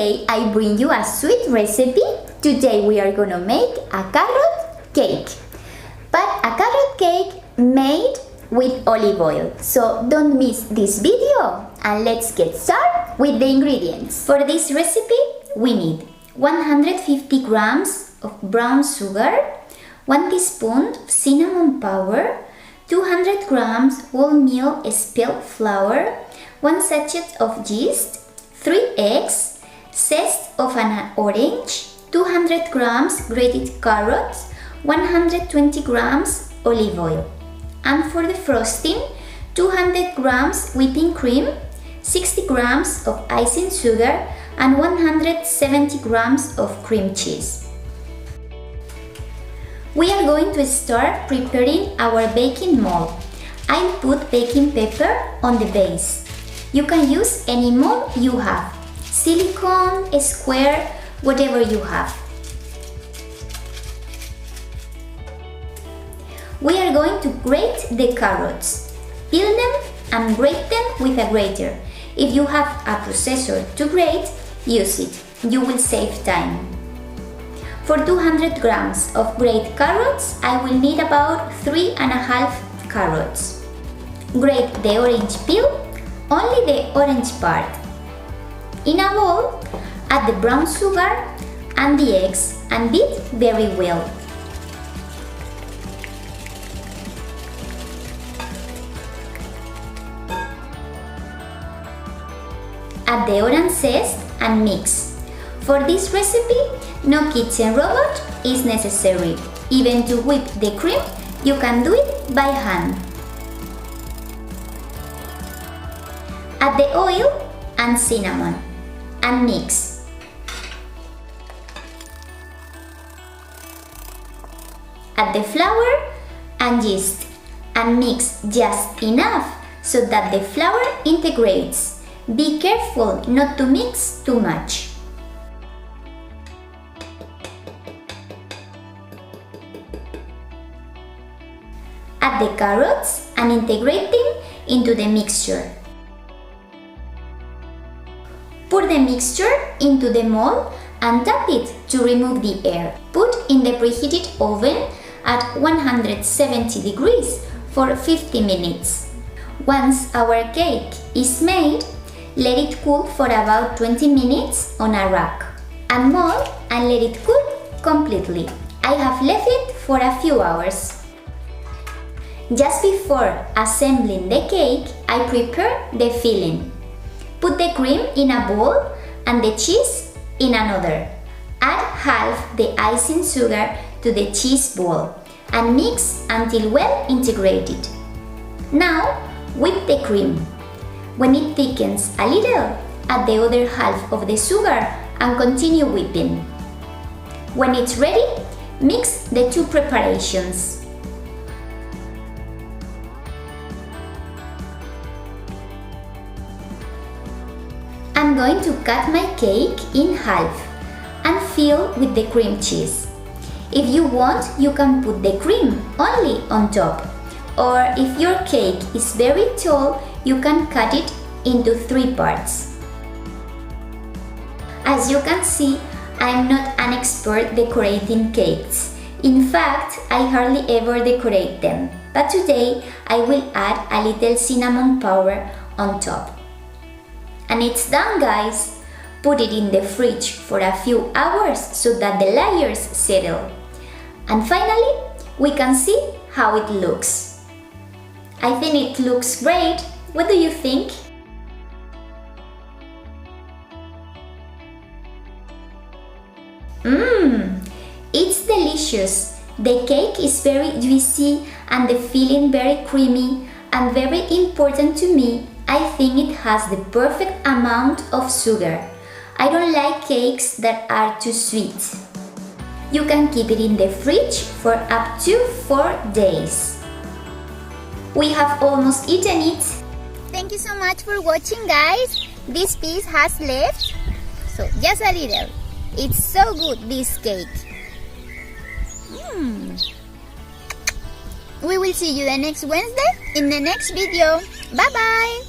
Today I bring you a sweet recipe. Today we are gonna make a carrot cake. But a carrot cake made with olive oil. So don't miss this video and let's get started with the ingredients. For this recipe we need 150 grams of brown sugar, 1 teaspoon of cinnamon powder, 200 grams wholemeal spelt flour, 1 sachet of yeast, 3 eggs, zest of an orange, 200 grams grated carrots, 120 grams olive oil. And for the frosting, 200 grams whipping cream, 60 grams of icing sugar, and 170 grams of cream cheese. We are going to start preparing our baking mold. I put baking paper on the base. You can use any mold you have, silicone, square, whatever you have. We are going to grate the carrots. Peel them and grate them with a grater. If you have a processor to grate, use it. You will save time. For 200 grams of grated carrots, I will need about 3.5 carrots. Grate the orange peel, only the orange part. In a bowl, add the brown sugar and the eggs and beat very well. Add the orange zest and mix. For this recipe, no kitchen robot is necessary. Even to whip the cream, you can do it by hand. Add the oil and cinnamon and mix. Add the flour and yeast and mix just enough so that the flour integrates. Be careful not to mix too much. Add the carrots and integrate them into the mixture. Pour the mixture into the mold and tap it to remove the air. Put in the preheated oven at 170 degrees for 50 minutes. Once our cake is made, let it cool for about 20 minutes on a rack. And mold and let it cool completely. I have left it for a few hours. Just before assembling the cake, I prepare the filling. Put the cream in a bowl and the cheese in another. Add half the icing sugar to the cheese bowl and mix until well integrated. Now whip the cream. When it thickens a little, add the other half of the sugar and continue whipping. When it's ready, mix the two preparations. I'm going to cut my cake in half and fill with the cream cheese. If you want, you can put the cream only on top. Or if your cake is very tall, you can cut it into 3 parts. As you can see, I'm not an expert decorating cakes. In fact, I hardly ever decorate them. But today, I will add a little cinnamon powder on top. And it's done, guys! Put it in the fridge for a few hours so that the layers settle. And finally, we can see how it looks. I think it looks great. What do you think? It's delicious. The cake is very juicy and the filling very creamy, and very important to me, I think it has the perfect amount of sugar. I don't like cakes that are too sweet. You can keep it in the fridge for up to 4 days. We have almost eaten it. Thank you so much for watching, guys. This piece has left, so just a little. It's so good, this cake. We will see you the next Wednesday in the next video. Bye bye.